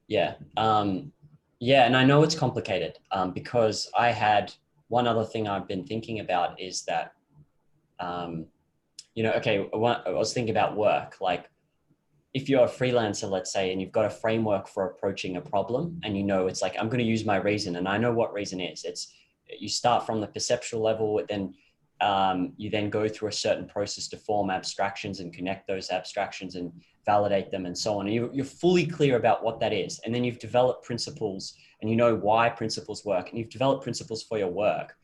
Yeah. Yeah. And I know it's complicated because I had one other thing I've been thinking about is that, um, okay, I was thinking about work. Like if you're a freelancer, let's say, and you've got a framework for approaching a problem and it's like, I'm going to use my reason and I know what reason is. It's you start from the perceptual level, then you then go through a certain process to form abstractions and connect those abstractions and validate them and so on. And you're fully clear about what that is. And then you've developed principles and you know why principles work and you've developed principles for your work.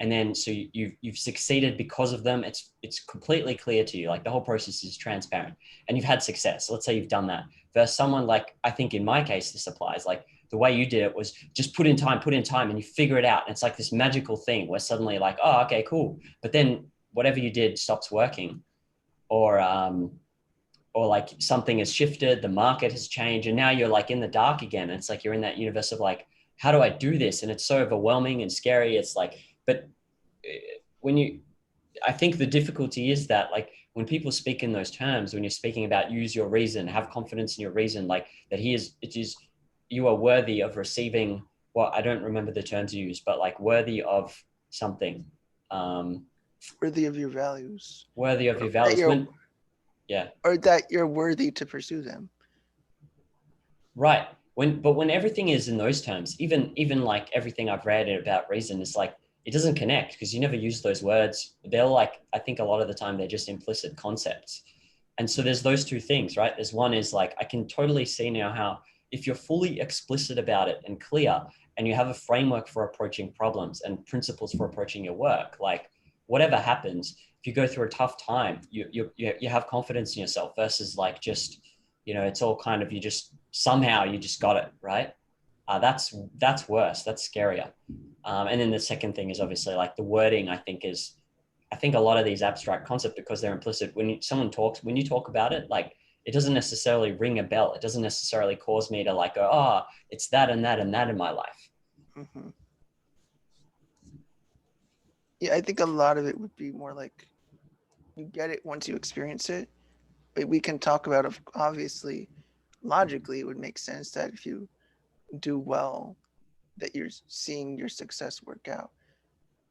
And then so you've succeeded because of them. It's completely clear to you. Like the whole process is transparent and you've had success. Let's say you've done that versus someone like, I think in my case, this applies. Like the way you did it was just put in time and you figure it out. And it's like this magical thing where suddenly like, oh, okay, cool. But then whatever you did stops working or like something has shifted, the market has changed. And now you're like in the dark again. And it's like, you're in that universe of like, how do I do this? And it's so overwhelming and scary. It's like, but I think the difficulty is that like when people speak in those terms, when you're speaking about use your reason, have confidence in your reason, like that you are worthy of receiving, well, I don't remember the terms you use, but like worthy of something. Worthy of your values. Worthy of your values. Yeah. Or that you're worthy to pursue them. Right. When everything is in those terms, even like everything I've read about reason is like, it doesn't connect because you never use those words. They're like, I think a lot of the time they're just implicit concepts. And so there's those two things, right? There's one is like, I can totally see now how if you're fully explicit about it and clear and you have a framework for approaching problems and principles for approaching your work, like whatever happens, if you go through a tough time, you have confidence in yourself versus like just, it's all kind of, you just got it, right? That's worse. That's scarier. And then the second thing is obviously like the wording, I think a lot of these abstract concepts, because they're implicit, when you talk about it, like it doesn't necessarily ring a bell. It doesn't necessarily cause me to like go, oh, it's that and that and that in my life. Mm-hmm. Yeah, I think a lot of it would be more like you get it once you experience it. But we can talk about it, obviously, logically, it would make sense that if you do well, that you're seeing your success work out.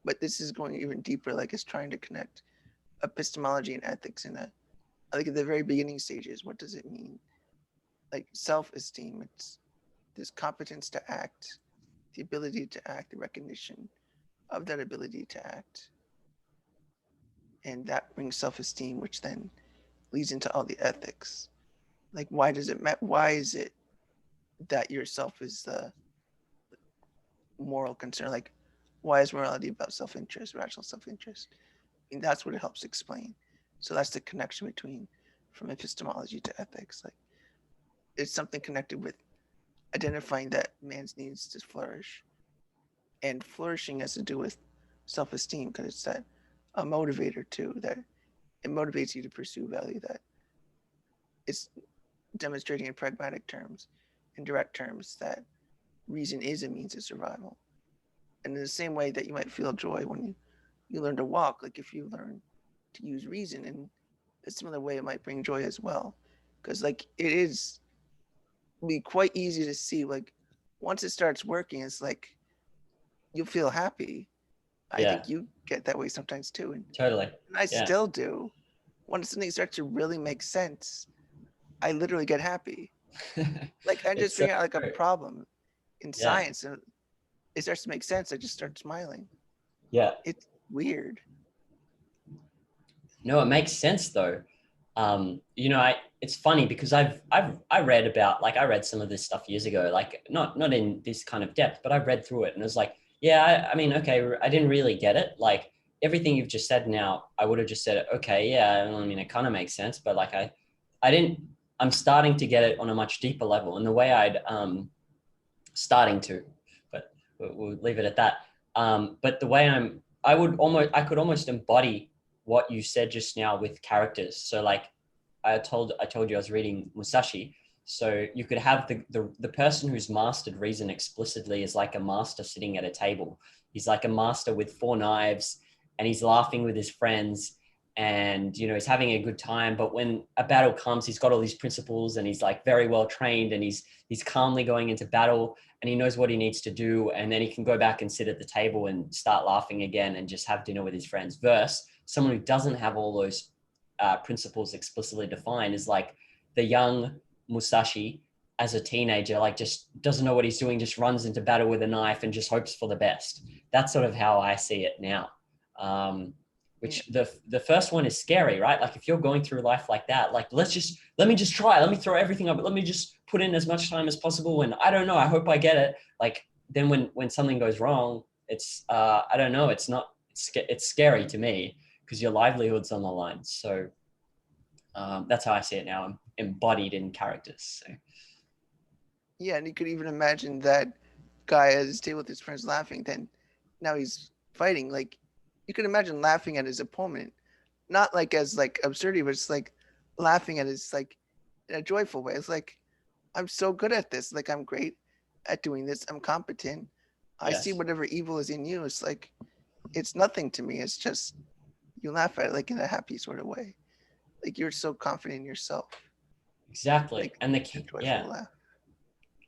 But this is going even deeper, like it's trying to connect epistemology and ethics in that. I think at the very beginning stages, what does it mean? Like self-esteem, it's this competence to act, the ability to act, the recognition of that ability to act. And that brings self-esteem, which then leads into all the ethics. Like, why does it matter? Why is it that yourself is the moral concern? Like, why is morality about self-interest, rational self-interest? I mean, that's what it helps explain. So that's the connection between from epistemology to ethics. Like, it's something connected with identifying that man's needs to flourish, and flourishing has to do with self-esteem because it's that a motivator too, that it motivates you to pursue value, that it's demonstrating in pragmatic terms, in direct terms, that reason is a means of survival. And in the same way that you might feel joy when you learn to walk, like if you learn to use reason in a similar way, it might bring joy as well. Because like it is be quite easy to see, like once it starts working, it's like you'll feel happy. I Yeah, think you get that way sometimes too. And totally. I Yeah. still do. When something starts to really make sense, I literally get happy. Like I just It's so figure out like a true. problem in Yeah. science and it starts to make sense. I just start smiling. Yeah. It's weird. No, it makes sense though. It's funny because I read some of this stuff years ago, like not in this kind of depth, but I read through it and it was like, yeah, I mean, okay, I didn't really get it. Like everything you've just said now, I would have just said, okay, yeah, I mean, it kind of makes sense, but like I didn't. I'm starting to get it on a much deeper level, and the way starting to, but we'll leave it at that. But the way I could almost embody what you said just now with characters. So like I told you I was reading Musashi. So you could have the person who's mastered reason explicitly is like a master sitting at a table. He's like a master with 4 knives and he's laughing with his friends and, you know, he's having a good time. But when a battle comes, he's got all these principles and he's like very well trained, and he's calmly going into battle, and he knows what he needs to do. And then he can go back and sit at the table and start laughing again and just have dinner with his friends. Versus someone who doesn't have all those principles explicitly defined is like the young Musashi as a teenager, like just doesn't know what he's doing, just runs into battle with a knife and just hopes for the best. That's sort of how I see it now. Which the first one is scary, right? Like if you're going through life like that, like let me just try, let me throw everything up, let me just put in as much time as possible. And I don't know, I hope I get it. Like then when something goes wrong, it's, I don't know, it's scary to me because your livelihood's on the line. So that's how I see it now. I'm embodied in characters. So. Yeah, and you could even imagine that guy at his table with his friends laughing, then now he's fighting. Like you can imagine laughing at his opponent, not like as like absurdity, but it's like laughing at his like in a joyful way. It's like, I'm so good at this. Like I'm great at doing this. I'm competent. I see whatever evil is in you. It's like, it's nothing to me. It's just, you laugh at it like in a happy sort of way. Like you're so confident in yourself. Exactly. Like, And the key, laugh.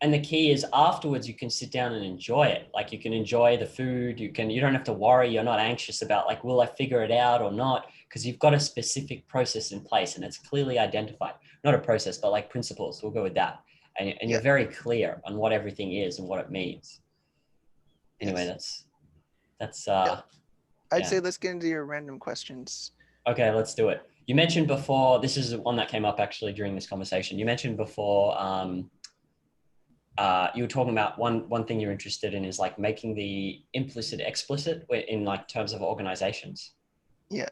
And the key is afterwards you can sit down and enjoy it. Like you can enjoy the food. You don't have to worry. You're not anxious about like, will I figure it out or not? Because you've got a specific process in place and it's clearly identified. Not a process, but like principles. We'll go with that. And you're very clear on what everything is and what it means. Anyway, that's I'd say let's get into your random questions. Okay, let's do it. You mentioned before, this is one that came up actually during this conversation. You mentioned before, you were talking about one thing you're interested in is like making the implicit explicit in like terms of organizations. Yeah.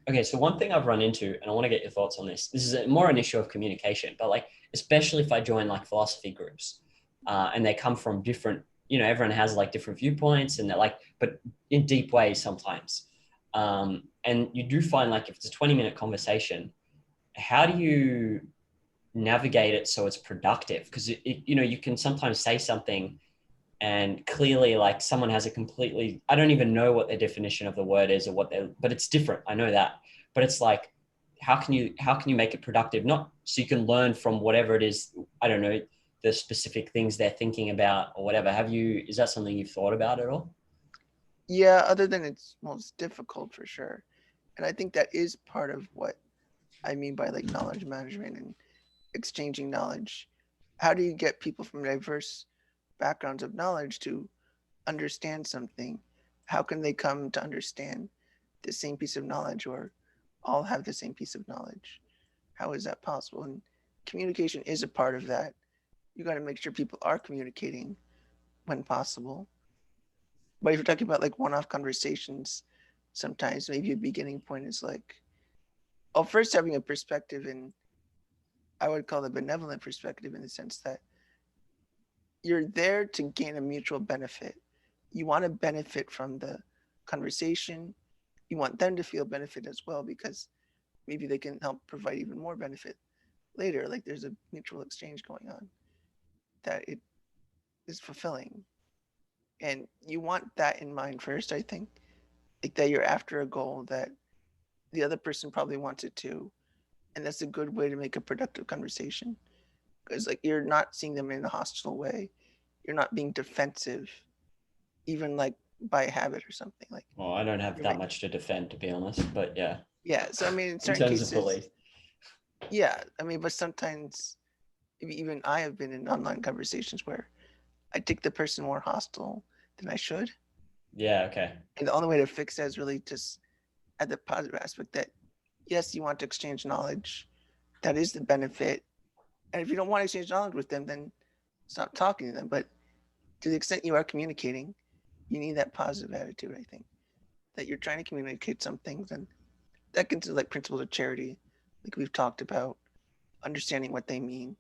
Okay, so one thing I've run into, and I want to get your thoughts on this. This is more an issue of communication, but like, especially if I join like philosophy groups and they come from different, you know, everyone has like different viewpoints and they're like, but in deep ways sometimes. And you do find like if it's a 20-minute conversation, how do you navigate it so it's productive? Because you know, you can sometimes say something and clearly like someone has a completely, I don't even know what their definition of the word is or but it's different. I know that, but it's like, how can you make it productive? Not so you can learn from whatever it is, I don't know, the specific things they're thinking about or whatever. Is that something you've thought about at all? Yeah, other than it's most difficult for sure. And I think that is part of what I mean by like knowledge management and exchanging knowledge. How do you get people from diverse backgrounds of knowledge to understand something? How can they come to understand the same piece of knowledge or all have the same piece of knowledge? How is that possible? And communication is a part of that. You got to make sure people are communicating when possible. But if you're talking about like one-off conversations, sometimes maybe a beginning point is like, well, first having a perspective, and I would call it a benevolent perspective in the sense that you're there to gain a mutual benefit. You want to benefit from the conversation. You want them to feel benefit as well because maybe they can help provide even more benefit later. Like there's a mutual exchange going on that it is fulfilling. And you want that in mind first, I think. Like that you're after a goal that the other person probably wants it too. And that's a good way to make a productive conversation. Because like you're not seeing them in a hostile way. You're not being defensive, even like by habit or something. Like, well, I don't have that much to defend, to be honest, but yeah. Yeah. So I mean in certain cases, of police. Yeah. I mean, but sometimes even I have been in online conversations where I take the person more hostile than I should. Yeah, okay. And the only way to fix that is really just at the positive aspect that yes, you want to exchange knowledge. That is the benefit. And if you don't want to exchange knowledge with them, then stop talking to them. But to the extent you are communicating, you need that positive attitude, I think. That you're trying to communicate some things, and that gets to like principles of charity, like we've talked about, understanding what they mean.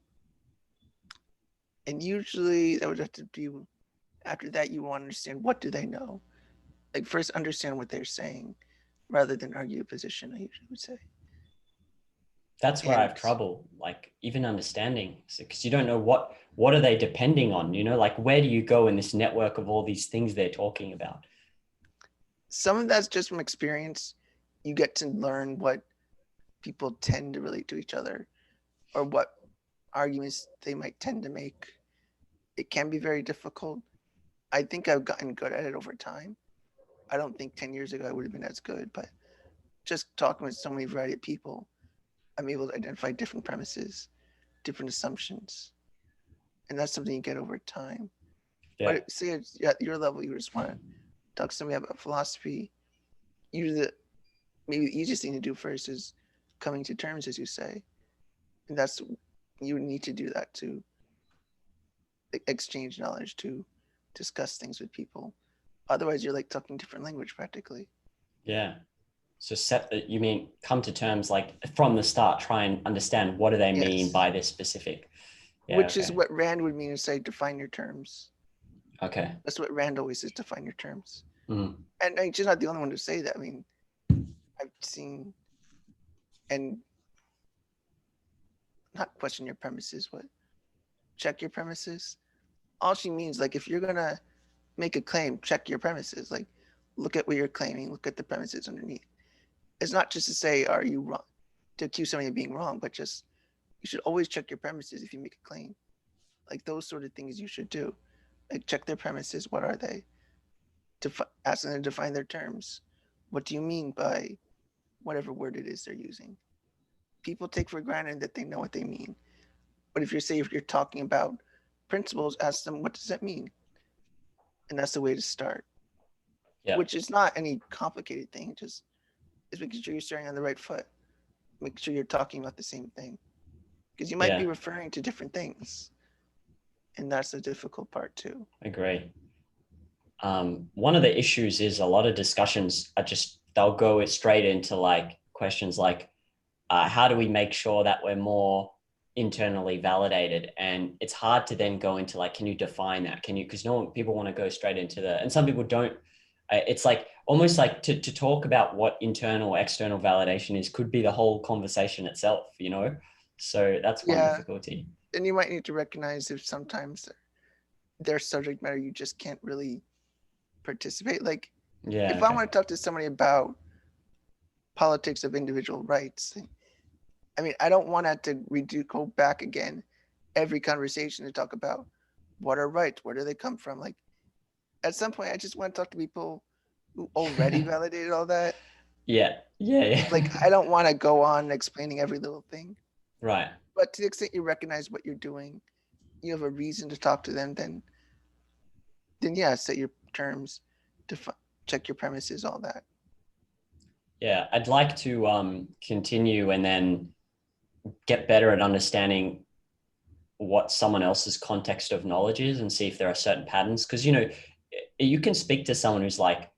And usually that would have to do after that you want to understand what do they know. Like first understand what they're saying rather than argue a position, I usually would say. That's where I have trouble, like even understanding, because you don't know what are they depending on, you know, like where do you go in this network of all these things they're talking about? Some of that's just from experience. you get to learn what people tend to relate to each other or what arguments they might tend to make. It can be very difficult. I think I've gotten good at it over time. I don't think 10 years ago I would have been as good, but just talking with so many variety of people, I'm able to identify different premises, different assumptions. And that's something you get over time. Yeah. But say it's at your level, you just want to talk to somebody about philosophy. Usually, maybe the easiest thing to do first is coming to terms, as you say. And that's, you need to do that to exchange knowledge, to discuss things with people. Otherwise, you're like talking different language practically. Yeah. So you mean come to terms, like from the start, try and understand what do they mean Yes. by this specific. Yeah, Which okay. is what Rand would mean to say, define your terms. Okay. That's what Rand always says, define your terms. Mm. And she's not the only one to say that. I mean, I've seen, and not question your premises, but check your premises. All she means, like, if you're gonna make a claim, check your premises. Like, look at what you're claiming, look at the premises underneath. It's not just to say, are you wrong, to accuse somebody of being wrong, but just, you should always check your premises if you make a claim. Like, those sort of things you should do. Like, check their premises. What are they? Ask them to define their terms. What do you mean by whatever word it is they're using? People take for granted that they know what they mean. But if you're talking about principles, ask them, what does that mean? And that's the way to start. Yeah. Which is not any complicated thing. Just is making sure you're starting on the right foot. Make sure you're talking about the same thing. Because you might be referring to different things. And that's the difficult part too. Agree. One of the issues is a lot of discussions are just, they'll go straight into like questions like, how do we make sure that we're more internally validated? And it's hard to then go into like, can you define that? Can you, because people want to go straight into and some people don't. It's like almost like to talk about what internal or external validation is could be the whole conversation itself, you know? So that's one difficulty. And you might need to recognize if sometimes their subject matter, you just can't really participate. Like, if I want to talk to somebody about politics of individual rights, I mean, I don't want to go back again every conversation to talk about what are rights, where do they come from. Like, at some point, I just want to talk to people who already validated all that. Yeah. Like, I don't want to go on explaining every little thing. Right. But to the extent you recognize what you're doing, you have a reason to talk to them, then yeah, set your terms, check your premises, all that. Yeah, I'd like to continue and then get better at understanding what someone else's context of knowledge is and see if there are certain patterns. Because, you know, you can speak to someone who's like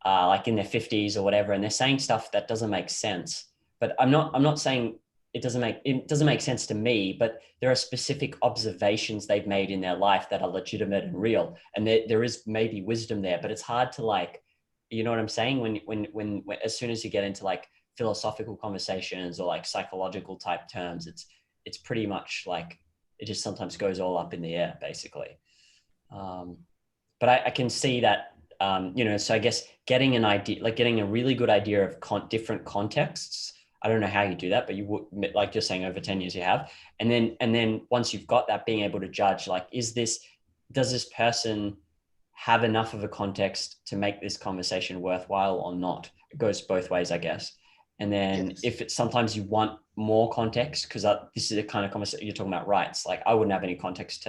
in their 50s or whatever, and they're saying stuff that doesn't make sense. But I'm not saying it doesn't make sense to me, but there are specific observations they've made in their life that are legitimate and real. And there is maybe wisdom there, but it's hard to like, you know what I'm saying? When as soon as you get into like philosophical conversations or like psychological type terms, it's pretty much like, it just sometimes goes all up in the air, basically. But I can see that, you know, so I guess getting an idea, like getting a really good idea of different contexts. I don't know how you do that, but you would, like you're saying, over 10 years you have. And then once you've got that, being able to judge, like, does this person have enough of a context to make this conversation worthwhile or not? It goes both ways, I guess. And then if it's sometimes you want more context, because this is a kind of conversation you're talking about rights. Like, I wouldn't have any context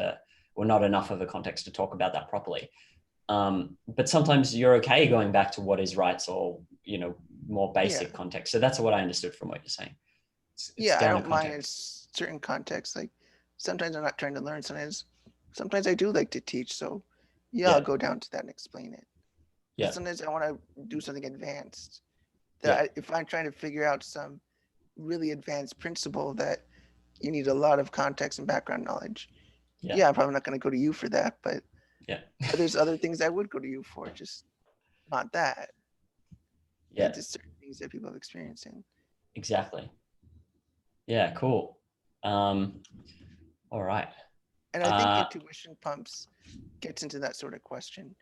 or not enough of a context to talk about that properly. But sometimes you're okay going back to what is rights or, you know, more basic context. So that's what I understood from what you're saying. It's I don't mind in certain contexts. Like, sometimes I'm not trying to learn. Sometimes I do like to teach. So I'll go down to that and explain it. But sometimes I want to do something advanced. If I'm trying to figure out some really advanced principle that you need a lot of context and background knowledge, I'm probably not going to go to you for that. But there's other things I would go to you for, just not that. Just certain things that people have experienced in. Exactly. Yeah, cool. All right. And I think Intuition Pumps gets into that sort of question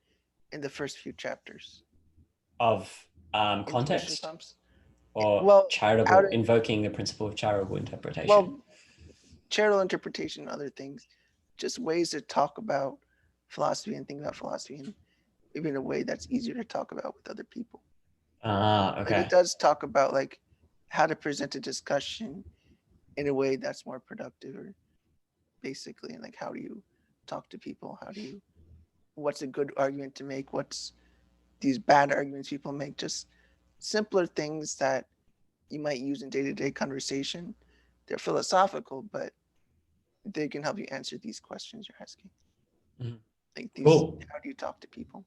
in the first few chapters. Of context? Intuition Pumps. or Well, how charitable, to, invoking the principle of charitable interpretation? well, charitable interpretation, and other things, just ways to talk about philosophy and think about philosophy, and maybe in a way that's easier to talk about with other people. Ah, Like it okay. does talk about like how to present a discussion in a way that's more productive, or basically, and like how do you talk to people? How do you, what's a good argument to make? What's these bad arguments people make? Just simpler things that you might use in day-to-day conversation. They're philosophical, but they can help you answer these questions you're asking. Mhm. Like these, Cool. how do you talk to people?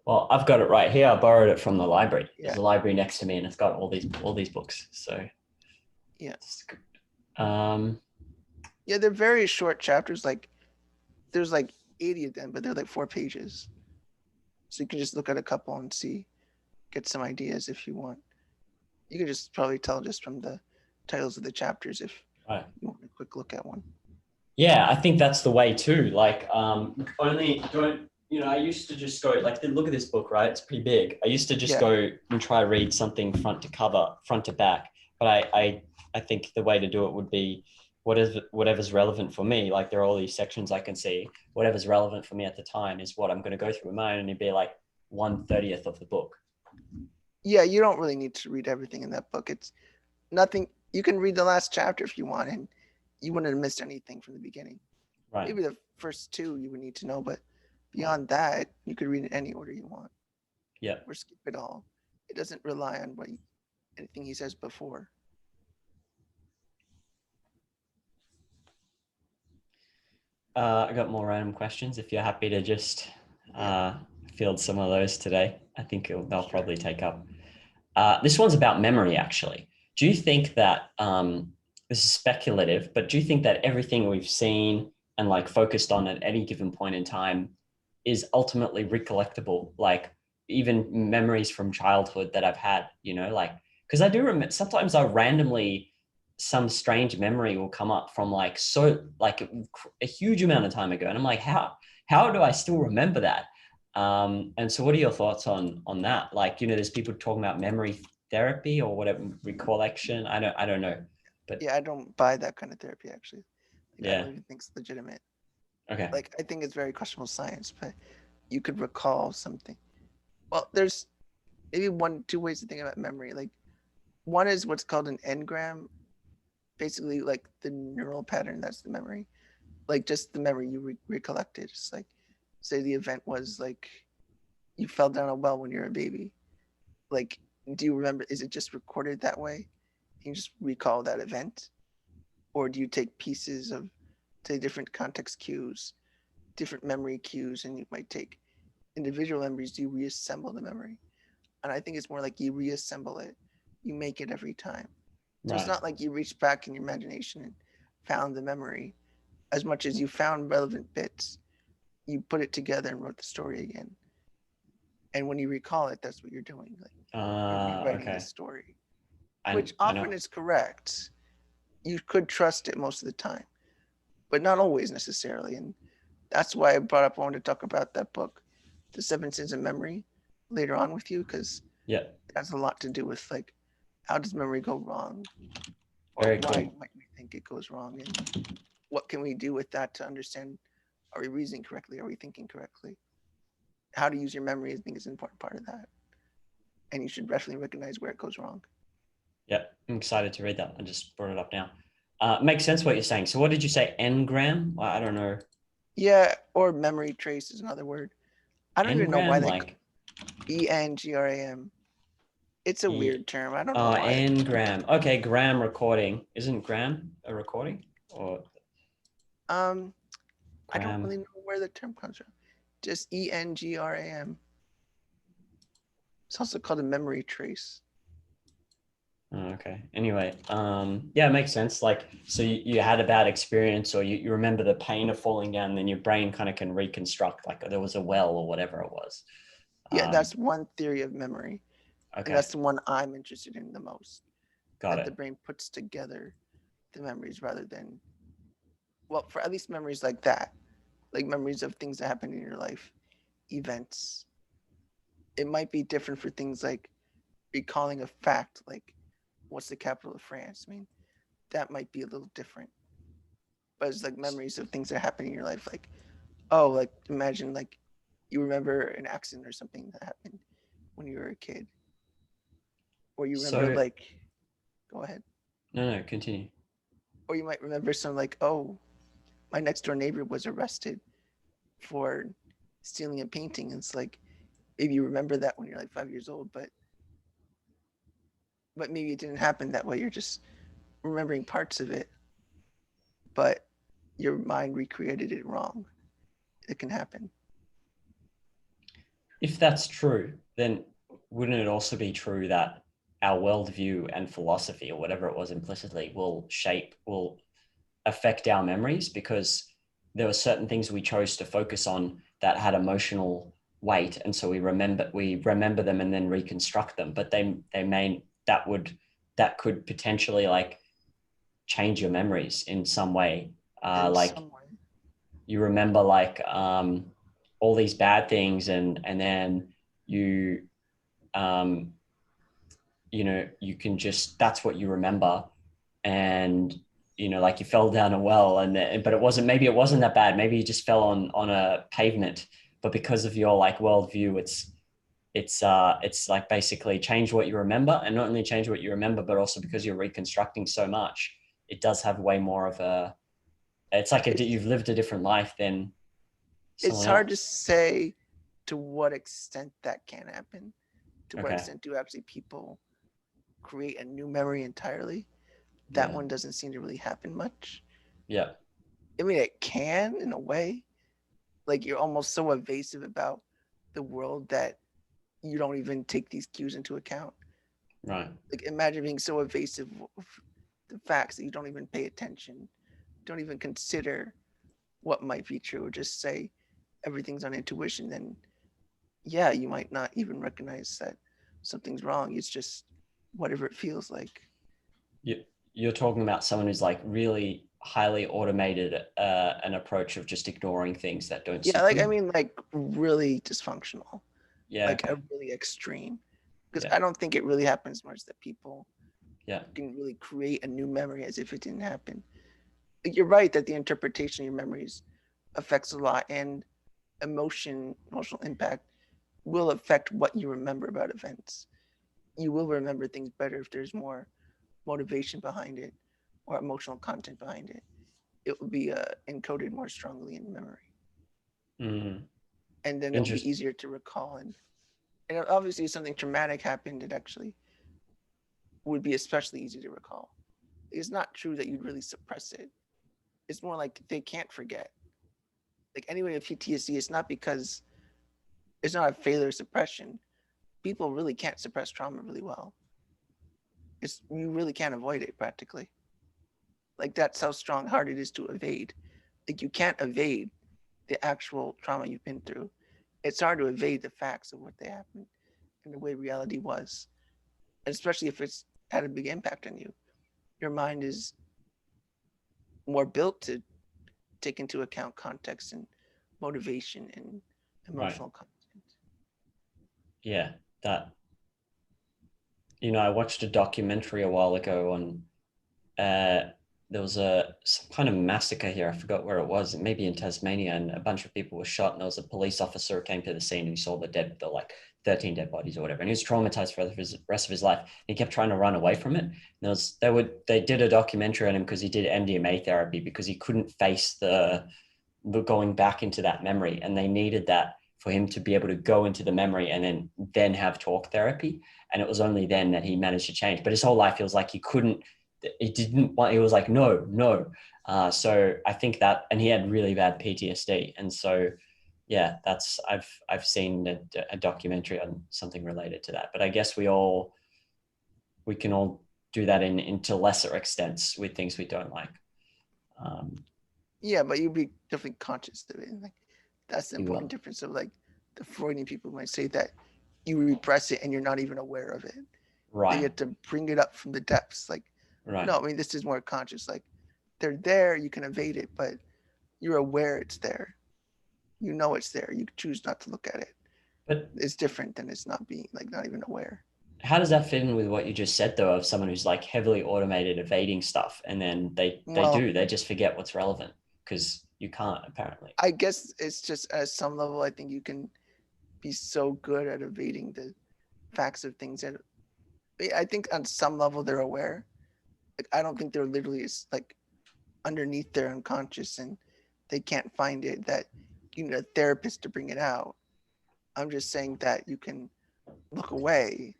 Well, I've got it right here. I borrowed it from the library. There's Yeah, a library next to me, and it's got all these books. So yeah, it's good. yeah. They're very short chapters. Like there's like 80 of them, but they're like 4 pages. So you can just look at a couple and see, get some ideas if you want. You can just probably tell just from the titles of the chapters if right. you want a quick look at one. Yeah, I think that's the way too. Like, only don't, I used to just go like, look at this book, right? It's pretty big. I used to just Yeah, go and try read something front to cover, front to back. But I think the way to do it would be whatever's relevant for me. Like there are all these sections I can see. Whatever's relevant for me at the time is what I'm going to go through. It might only be like 1/30th of the book. yeah. You don't really need to read everything in that book. It's nothing. You can read the last chapter if you want, and you wouldn't have missed anything from the beginning. Right. Maybe the first two you would need to know, but Right. beyond that, you could read in any order you want Yeah. or skip it all. It doesn't rely on anything he says before. I got more random questions. If you're happy to just Yeah, field some of those today, I think they'll sure. probably take up. This one's about memory, actually. Do you think that this is speculative, but do you think that everything we've seen and like focused on at any given point in time is ultimately recollectible? Like even memories from childhood that I've had, like, because I do remember sometimes I randomly, some strange memory will come up from like, so like a huge amount of time ago. And I'm like, how do I still remember that? And so what are your thoughts on that? Like, there's people talking about memory therapy or whatever, recollection. I don't know, but Yeah, I don't buy that kind of therapy actually. Like I yeah. don't even think it's legitimate. Okay. Like I think it's very questionable science, but you could recall something. Well, there's maybe two ways to think about memory. Like one is what's called an engram, basically like the neural pattern that's the memory, like just the memory you recollected. It's like, say the event was like you fell down a well when you're a baby. Like, do you remember? Is it just recorded that way? Can you just recall that event, or do you take pieces of, say, different context cues, different memory cues, and you might take individual memories? Do you reassemble the memory? And I think it's more like you reassemble it. You make it every time. So it's Right. not like you reached back in your imagination and found the memory. As much as you found relevant bits, you put it together and wrote the story again. And when you recall it, that's what you're doing. Like you're rewriting the Okay. story, And which I often know. is correct. You could trust it most of the time, but not always necessarily. And that's why I wanted to talk about that book, The Seven Sins of Memory, later on with you, because Yeah. it has a lot to do with like how does memory go wrong, or Very why cool. might we think it goes wrong, and what can we do with that to understand, are we reasoning correctly, are we thinking correctly? How to use your memory, I think, is an important part of that, and you should definitely recognize where it goes wrong. Yeah. I'm excited to read that. I just brought it up now. Makes sense what you're saying. So what did you say? Engram? Well, I don't know. Yeah, or memory trace is another word. I don't even know why Engram, they like engram. It's a yeah. weird term. I don't know why. Engram. Okay, gram recording. Isn't gram a recording? Or Um, I don't gram? really know where the term comes from. Just engram. It's also called a memory trace. Oh, okay. Anyway, yeah, it makes sense. Like, so you had a bad experience, or you remember the pain of falling down, and then your brain kind of can reconstruct, like there was a well or whatever it was. Yeah, Um, that's one theory of memory, and okay, that's the one I'm interested in the most. got That the it. brain puts together the memories rather than, well, for at least memories like that, like memories of things that happened in your life, events. It might be different for things like recalling a fact, like what's the capital of France? I mean, that might be a little different. But it's like memories of things that happen in your life. Like, oh, like imagine like you remember an accident or something that happened when you were a kid. Or you remember So like, go ahead. no, continue. Or you might remember some like, oh, my next door neighbor was arrested for stealing a painting. And it's like, maybe you remember that when you're like 5 years old, but maybe it didn't happen that way. You're just remembering parts of it, but your mind recreated it wrong. It can happen. If that's true, then wouldn't it also be true that our worldview and philosophy, or whatever it was implicitly, will affect our memories, because there were certain things we chose to focus on that had emotional weight, and so we remember them and then reconstruct them. But that could potentially like change your memories in some way. In Like some way. you remember like all these bad things, and then you um, you can just, that's what you remember. And like you fell down a well, but maybe it wasn't that bad. Maybe you just fell on a pavement, but because of your like worldview, it's like basically change what you remember, and not only change what you remember, but also because you're reconstructing so much, it does have way more of a, it's like you've lived a different life than It's someone hard to else. say to what extent that can happen. To what Okay. extent do actually people create a new memory entirely? That Yeah. one doesn't seem to really happen much. Yeah. I mean, it can in a way. Like you're almost so evasive about the world that you don't even take these cues into account. Right. Like imagine being so evasive of the facts that you don't even pay attention, don't even consider what might be true, or just say everything's on intuition. Then yeah, you might not even recognize that something's wrong. It's just whatever it feels like. You're talking about someone who's like really highly automated an approach of just ignoring things that don't Yeah, suit like I them. mean, like really dysfunctional, Yeah. like a Okay. really extreme. Because Yeah. I don't think it really happens much that people Yeah. can really create a new memory as if it didn't happen. You're right that the interpretation of your memories affects a lot, and emotional impact will affect what you remember about events. You will remember things better if there's more motivation behind it or emotional content behind it. It will be encoded more strongly in memory, Mm. and then it will be Interesting. easier to recall. And obviously, if something traumatic happened, it actually would be especially easy to recall. It's not true that you'd really suppress it. It's more like they can't forget. Like anyway, with PTSD, it's not because it's not a failure of suppression. People really can't suppress trauma really well. It's you really can't avoid it practically. Like that's how strong hard it is to evade. Like you can't evade the actual trauma you've been through. It's hard to evade the facts of what they happened and the way reality was, and especially if it's had a big impact on you. Your mind is more built to take into account context and motivation and Right. emotional content. Yeah. That, I watched a documentary a while ago on, there was some kind of massacre here. I forgot where it was. Maybe in Tasmania, and a bunch of people were shot. And there was a police officer who came to the scene, and he saw the like 13 dead bodies or whatever. And he was traumatized for the rest of his life. And he kept trying to run away from it. And they did a documentary on him because he did MDMA therapy, because he couldn't face the going back into that memory, and they needed that for him to be able to go into the memory and then have talk therapy. And it was only then that he managed to change. But his whole life, he was like, he didn't want, he was like, no. So I think that, and he had really bad PTSD. And so, yeah, I've seen a documentary on something related to that. But I guess we can all do that into lesser extents with things we don't like. Yeah, but you'll be definitely conscious of it. And like that's the You important will. difference of like the Freudian people might say that you repress it and you're not even aware of it. They Right. get to bring it up from the depths. Like, Right. no, I mean this is more conscious. Like they're there, you can evade it, but you're aware it's there. You know it's there. You choose not to look at it. But It's different than it's not being like not even aware. how does that fit in with what you just said though, of someone who's like heavily automated evading stuff, and then Well, they just forget what's relevant because you can't apparently. I guess it's just at some level, I think you can be so good at evading the facts of things that I think on some level they're aware. Like I don't think they're literally like underneath their unconscious and they can't find it that you need a therapist to bring it out. I'm just saying that you can look away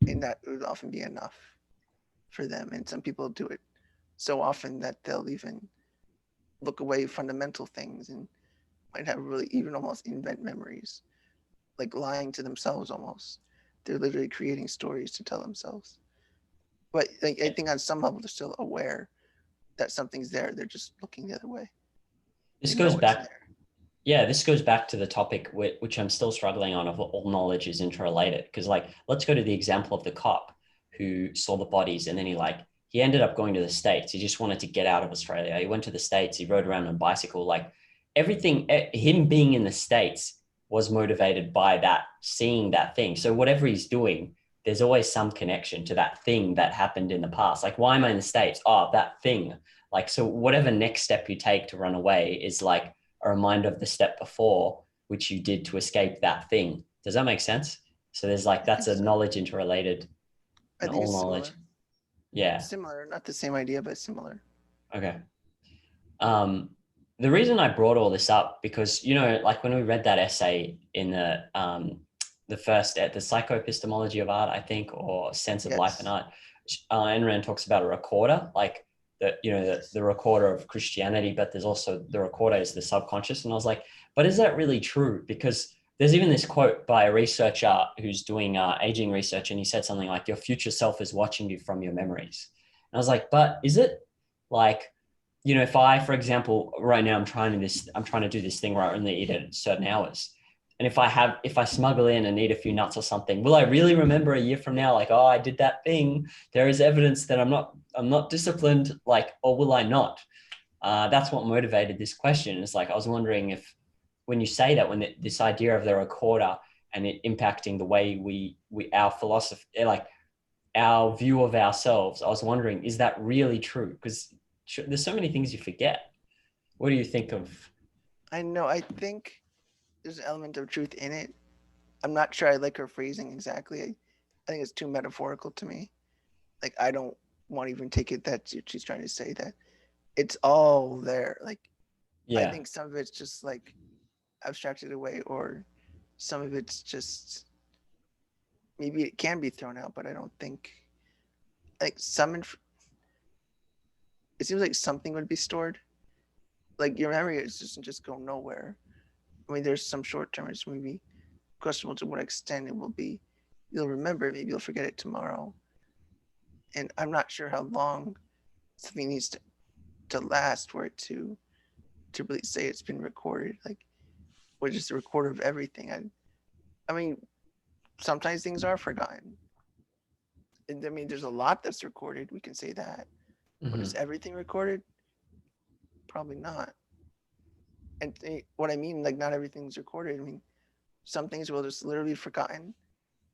and that would often be enough for them. And some people do it so often that they'll even look away fundamental things and might have really even almost invent memories, like lying to themselves almost. They're literally creating stories to tell themselves. But like, I think on some level they're still aware that something's there. They're just looking the other way. This They goes know it's back, there. yeah, this goes back to the topic which I'm still struggling on, of all knowledge is interrelated. Because like, let's go to the example of the cop who saw the bodies, and then he ended up going to the States. He just wanted to get out of Australia. He went to the States. He rode around on a bicycle. Like everything, him being in the States was motivated by that, seeing that thing. So whatever he's doing, there's always some connection to that thing that happened in the past. Like, why am I in the States? Oh, that thing. Like, so whatever next step you take to run away is like a reminder of the step before, which you did to escape that thing. Does that make sense? So there's like, I that's think a so. knowledge interrelated I and think all it's knowledge. similar. Yeah. Similar, not the same idea, but similar. Okay. Um, the reason I brought all this up, because, you know, like when we read that essay in the first, the psychoepistemology of art, I think, or sense of life and Yes. art, Ayn Rand talks about a recorder, like you know, Yes. the recorder of Christianity, but there's also the recorder is the subconscious. And I was like, but is that really true? Because there's even this quote by a researcher who's doing aging research, and he said something like, your future self is watching you from your memories. And I was like, but is it like, you know, if I, for example, right now I'm trying to do this thing where I only eat at certain hours. And if I smuggle in and eat a few nuts or something, will I really remember a year from now, like, oh, I did that thing? There is evidence that I'm not disciplined, like, or will I not? That's what motivated this question. It's like, I was wondering if, when you say that, this idea of the recorder and it impacting the way our philosophy, like our view of ourselves, I was wondering, is that really true? Because there's so many things you forget. What do you think of? I know. I think there's an element of truth in it. I'm not sure I like her phrasing exactly. I think it's too metaphorical to me. Like I don't want to even take it that she's trying to say that it's all there. Like I Yeah. think some of it's just like abstracted away, or some of it's just maybe it can be thrown out, but I don't think like it seems like something would be stored. Like your memory is just go nowhere. I mean, there's some short term. It's maybe questionable to what extent it will be. You'll remember it, maybe you'll forget it tomorrow. And I'm not sure how long something needs to last for it to really say it's been recorded. Like, we're just a recorder of everything. I mean, sometimes things are forgotten. And I mean, there's a lot that's recorded. We can say that. But is Mm-hmm. everything recorded? Probably not. And what I mean, like, not everything's recorded. I mean, some things will just literally be forgotten.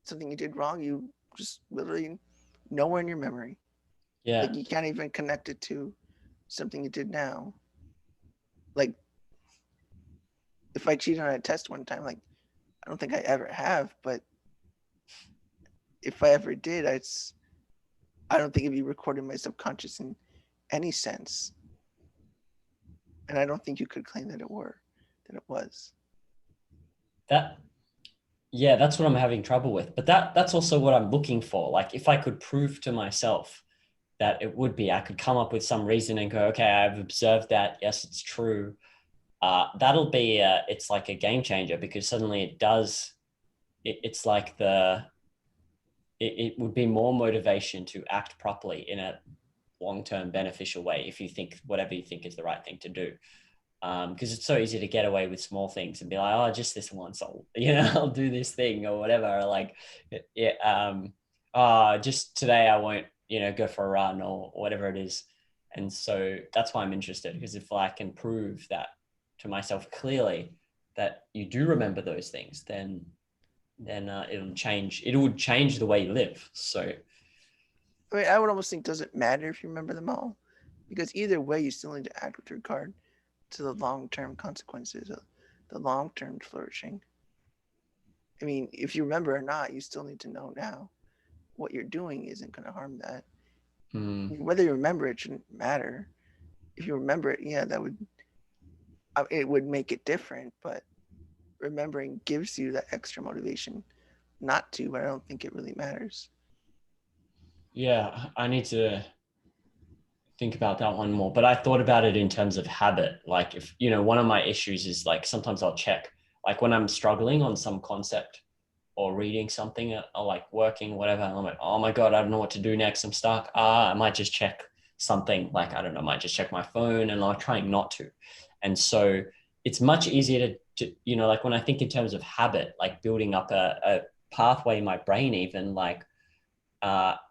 Something you did wrong, you just literally nowhere in your memory. Yeah. Like, you can't even connect it to something you did now. Like, if I cheated on a test one time, like, I don't think I ever have, but if I ever did, I don't think it'd be recorded in my subconscious in any sense. And I don't think you could claim that that it was. That, yeah, that's what I'm having trouble with. But that's also what I'm looking for. Like, if I could prove to myself that it would be, I could come up with some reason and go, okay, I've observed that. Yes, it's true. That'll be, it's like a game changer, because suddenly it's like it would be more motivation to act properly in a long-term beneficial way, if you think whatever you think is the right thing to do. Because it's so easy to get away with small things and be like, oh, just this once, I'll do this thing or whatever. Or like, yeah, just today I won't, go for a run or whatever it is. And so that's why I'm interested, because if I can prove that to myself clearly that you do remember those things, then then it would change the way you live. So I mean, I would almost think, does it matter if you remember them all? Because either way, you still need to act with regard to the long-term consequences of the long-term flourishing. I mean, if you remember or not, you still need to know now what you're doing isn't going to harm that. Whether you remember it shouldn't matter. If you remember it, yeah, it would make it different, but remembering gives you that extra motivation not to, but I don't think it really matters. yeah, I need to think about that one more. But I thought about it in terms of habit. Like if, one of my issues is like sometimes I'll check, like when I'm struggling on some concept or reading something or like working, whatever, I'm like, oh my God, I don't know what to do next. I'm stuck. I might just check something like, I don't know, I might just check my phone, and I'm trying not to. And so it's much easier to like when I think in terms of habit, like building up a pathway in my brain, even like,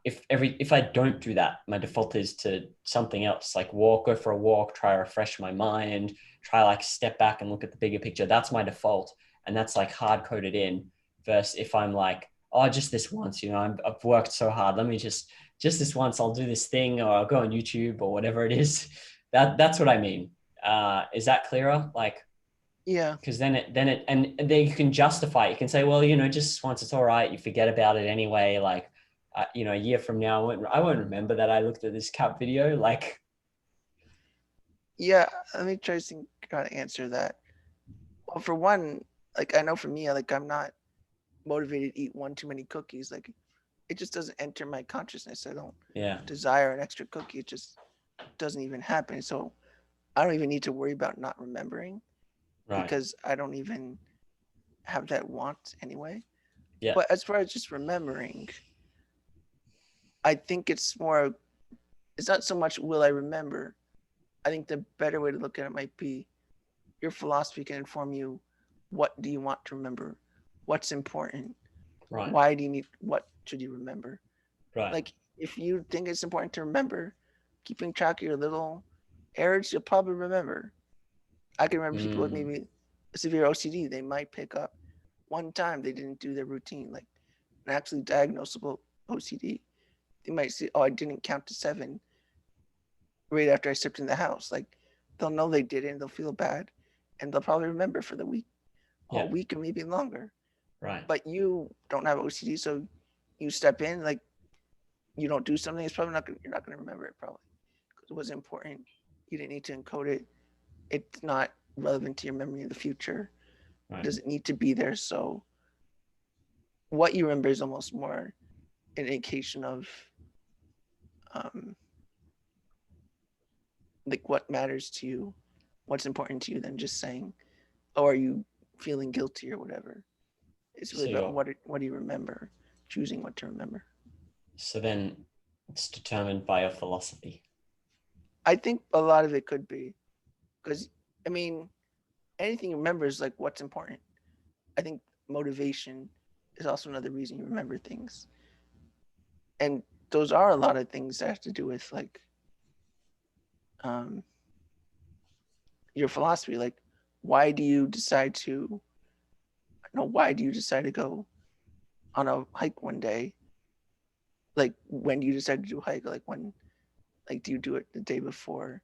if I don't do that, my default is to something else, like go for a walk, try to refresh my mind, try like step back and look at the bigger picture. That's my default. And that's like hard coded in. Versus if I'm like, oh, just this once, I've worked so hard. Let me just this once, I'll do this thing, or I'll go on YouTube or whatever it is. That's what I mean. Is that clearer? Like, Yeah. because and then you can justify it. You can say, well, just once, it's all right. You forget about it anyway. Like, a year from now, I won't remember that I looked at this cat video. Like, Yeah, let me try to think how to answer that. Well, for one, like I know for me, like I'm not motivated to eat one too many cookies. Like it just doesn't enter my consciousness. I don't yeah, desire an extra cookie. It just doesn't even happen. So I don't even need to worry about not remembering right, because I don't even have that want anyway. yeah, But as far as just remembering, I think it's not so much will I remember. I think the better way to look at it might be your philosophy can inform you what do you want to remember? What's important? right, Why do you need what should you remember? right, Like if you think it's important to remember, keeping track of your little errors, you'll probably remember. I can remember people with maybe severe OCD, they might pick up one time they didn't do their routine, like an actually diagnosable OCD. They might say, oh, I didn't count to 7 right after I stepped in the house. Like they'll know they didn't, they'll feel bad, and they'll probably remember for the week, whole yeah, week, or maybe longer. right, But you don't have OCD, so you step in, like you don't do something, it's probably you're not gonna remember it probably because it was important. You didn't need to encode it. It's not relevant to your memory in the future. It right. doesn't need to be there. So what you remember is almost more an indication of um, like what matters to you, what's important to you, than just saying, "Oh, are you feeling guilty or whatever?" It's really So about what do you remember, choosing what to remember. then it's determined by your philosophy. I think a lot of it could be because I mean anything you remember is like what's important. I think motivation is also another reason you remember things, and those are a lot of things that have to do with like um, your philosophy. Like, why do you decide to? No, why do you decide to go on a hike one day? Like, when do you decide to do a hike? Like, when? Like, do you do it the day before?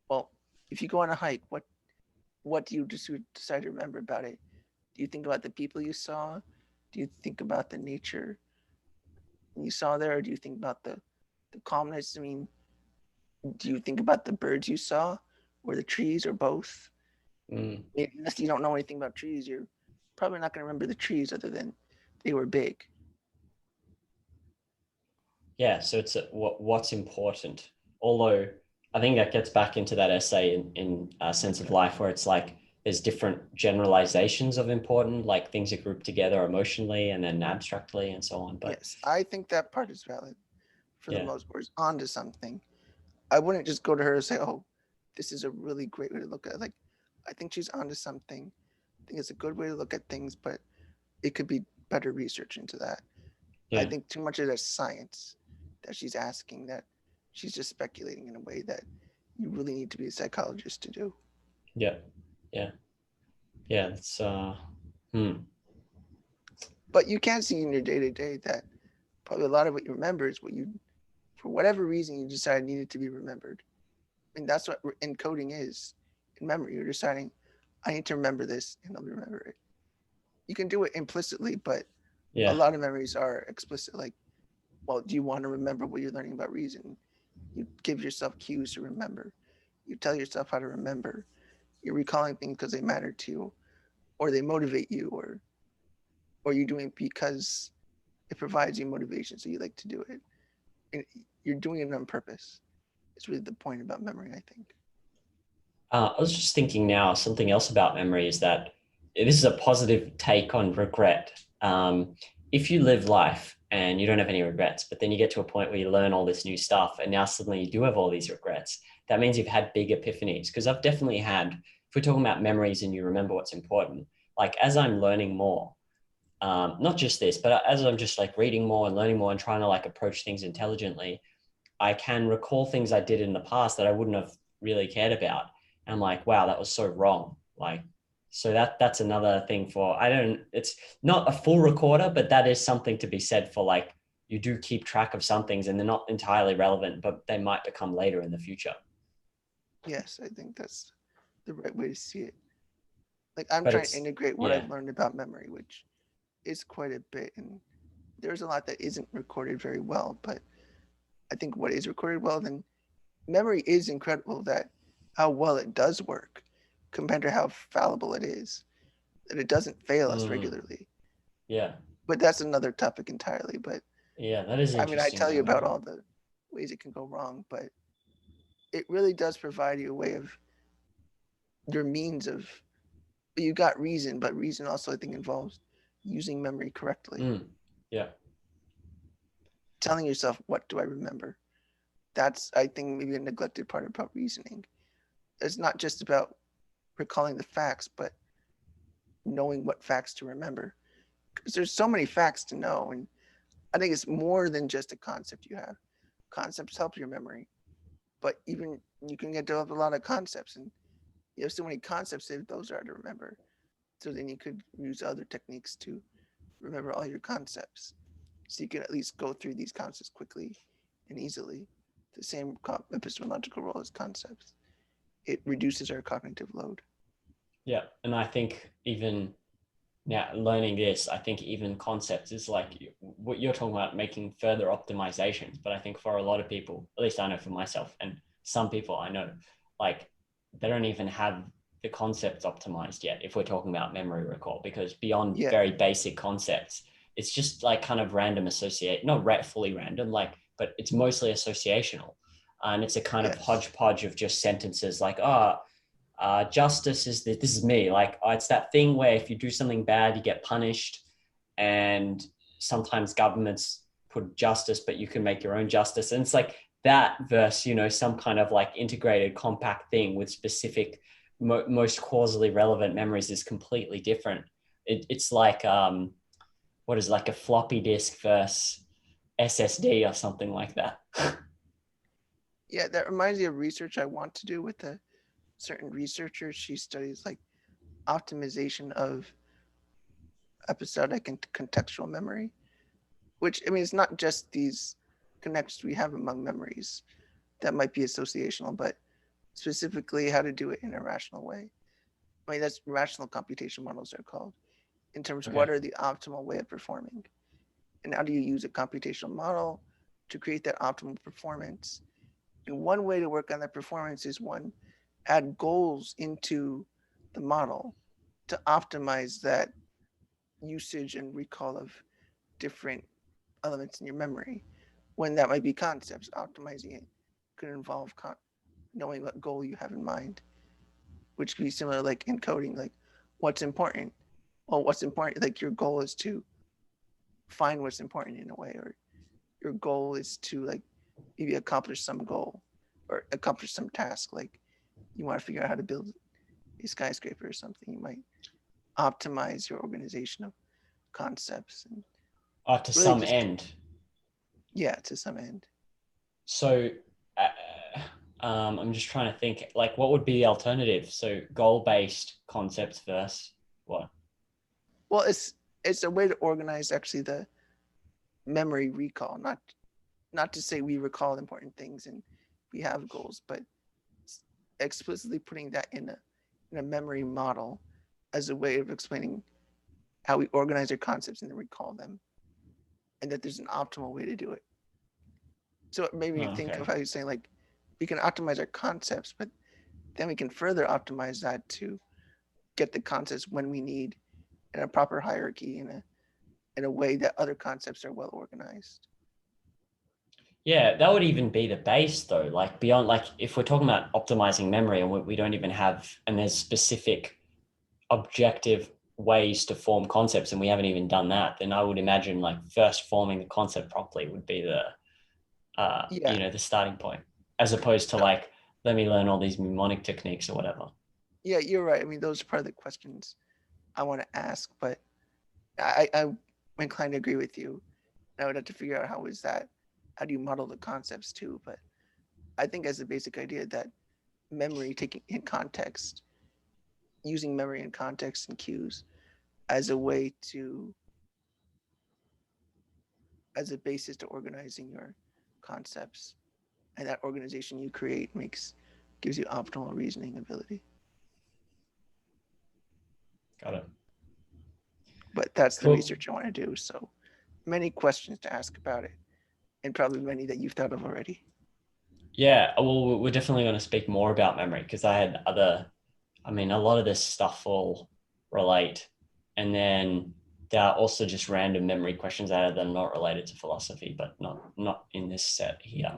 Well, if you go on a hike, what do you just decide to remember about it? Do you think about the people you saw? Do you think about the nature you saw there? Or do you think about the calmness? I mean, do you think about the birds you saw or the trees or both? Mm. Unless you don't know anything about trees, you're probably not going to remember the trees other than they were big. Yeah, so it's what's important. Although I think that gets back into that essay in Sense of Life, where it's like there's different generalizations of important, like things are grouped together emotionally and then abstractly and so on. But Yes, I think that part is valid for the yeah, most part. It's onto something. I wouldn't just go to her and say, "Oh, this is a really great way to look at it." Like, I think she's onto something. I think it's a good way to look at things, but it could be better research into that. I yeah, think too much of that science that she's asking, that she's just speculating in a way that you really need to be a psychologist to do. yeah, yeah, yeah. It's hmm. But you can see in your day-to-day that probably a lot of what you remember is what you, for whatever reason, you decided needed to be remembered. I mean, that's what encoding is in memory. You're deciding, I need to remember this, and I'll remember it. You can do it implicitly, but a Yeah. lot of memories are explicit. Like, well, do you want to remember what you're learning about reason? You give yourself cues to remember. You tell yourself how to remember. You're recalling things because they matter to you, or they motivate you, or you're doing it because it provides you motivation, so you like to do it. And you're doing it on purpose. It's really the point about memory, I think. I was just thinking now, something else about memory is that this is a positive take on regret. If you live life and you don't have any regrets, but then you get to a point where you learn all this new stuff and now suddenly you do have all these regrets, that means you've had big epiphanies. Because I've definitely had, if we're talking about memories and you remember what's important, like as I'm learning more, not just this, but as I'm just like reading more and learning more and trying to like approach things intelligently, I can recall things I did in the past that I wouldn't have really cared about. And I'm like, wow, that was so wrong. Like, so that's another thing for, it's not a full recorder, but that is something to be said for like, you do keep track of some things and they're not entirely relevant, but they might become later in the future. Yes, I think that's the right way to see it. Like I'm But trying to it's, integrate what yeah. I've learned about memory, which is quite a bit. And there's a lot that isn't recorded very well, but I think what is recorded well, then memory is incredible that how well it does work compared to how fallible it is, that it doesn't fail us Mm, regularly. yeah. But that's another topic entirely. But Yeah, that is I mean, I interesting tell you though. about all the ways it can go wrong, but it really does provide you a way of your means of, you got reason, but reason also I think involves using memory correctly, Yeah. telling yourself, what do I remember? That's, I think, maybe a neglected part about reasoning. It's not just about recalling the facts, but knowing what facts to remember. Because there's so many facts to know. And I think it's more than just a concept you have. Concepts help your memory, but even you can get develop a lot of concepts, and you have so many concepts that those are to remember. So then you could use other techniques to remember all your concepts. So you can at least go through these concepts quickly and easily. The same epistemological role as concepts. It reduces our cognitive load. Yeah. And I think even now learning this, I think even concepts is like what you're talking about, making further optimizations. But I think for a lot of people, at least I know for myself and some people I know, like they don't even have the concepts optimized yet if we're talking about memory recall, because beyond Yeah, very basic concepts, it's just like kind of random associate, not fully random, like, but it's mostly associational. And it's a kind of yes. hodgepodge of just sentences like, oh, justice is this is me, like it's that thing where if you do something bad you get punished, and sometimes governments put justice but you can make your own justice, and it's like that versus some kind of like integrated compact thing with specific most causally relevant memories is completely different. It's like what is like a floppy disk versus SSD or something like that. Yeah, that reminds me of research I want to do with a certain researcher. She studies like optimization of episodic and contextual memory, which I mean, it's not just these connections we have among memories that might be associational, but specifically how to do it in a rational way. I mean, that's rational computation models are called, in terms of Okay. what are the optimal way of performing, and how do you use a computational model to create that optimal performance. And one way to work on that performance is one, add goals into the model to optimize that usage and recall of different elements in your memory. When that might be concepts, optimizing it could involve knowing what goal you have in mind, which could be similar like encoding, like what's important. Well, what's important, like your goal is to find what's important in a way, or your goal is to like maybe accomplish some goal or accomplish some task. Like you want to figure out how to build a skyscraper or something. You might optimize your organization of concepts and To really some just, end. yeah, to some end. So I'm just trying to think, like, what would be the alternative? So goal-based concepts versus what? Well, it's it's a way to organize actually the memory recall, not to say we recall important things and we have goals, but explicitly putting that in a memory model as a way of explaining how we organize our concepts and then recall them, and that there's an optimal way to do it. So it made me Oh, think okay. of how you're saying, like, we can optimize our concepts, but then we can further optimize that to get the concepts when we need in a proper hierarchy, in a way that other concepts are well organized. Yeah, that would even be the base though. Like beyond, like if we're talking about optimizing memory and we don't even have, and there's specific objective ways to form concepts and we haven't even done that, then I would imagine like first forming the concept properly would be the, Yeah, the starting point, as opposed to no, like, let me learn all these mnemonic techniques or whatever. yeah, you're right. I mean, those are part of the questions I want to ask, but I'm inclined to agree with you. I would have to figure out how do you model the concepts too? But I think as a basic idea that memory taking in context, using memory in context and cues as a way to, as a basis to organizing your concepts, and that organization you create gives you optimal reasoning ability. Got it. But that's the Cool. research I want to do. So many questions to ask about it, and probably many that you've thought of already. Yeah, well, we're definitely going to speak more about memory because I had I mean, a lot of this stuff will relate. And then there are also just random memory questions out of them not related to philosophy, but not in this set here.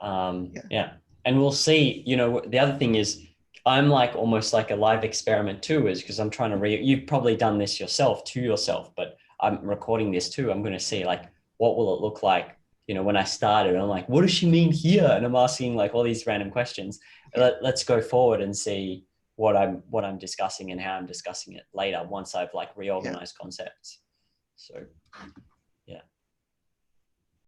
Yeah. Yeah. And we'll see, the other thing is I'm like almost like a live experiment too, is because I'm trying to you've probably done this yourself to yourself, but I'm recording this too. I'm going to see like, what will it look like, when I started, I'm like, what does she mean here? And I'm asking like all these random questions. Yeah. Let's go forward and see what I'm discussing and how I'm discussing it later once I've like Yeah. reorganized concepts. So, yeah.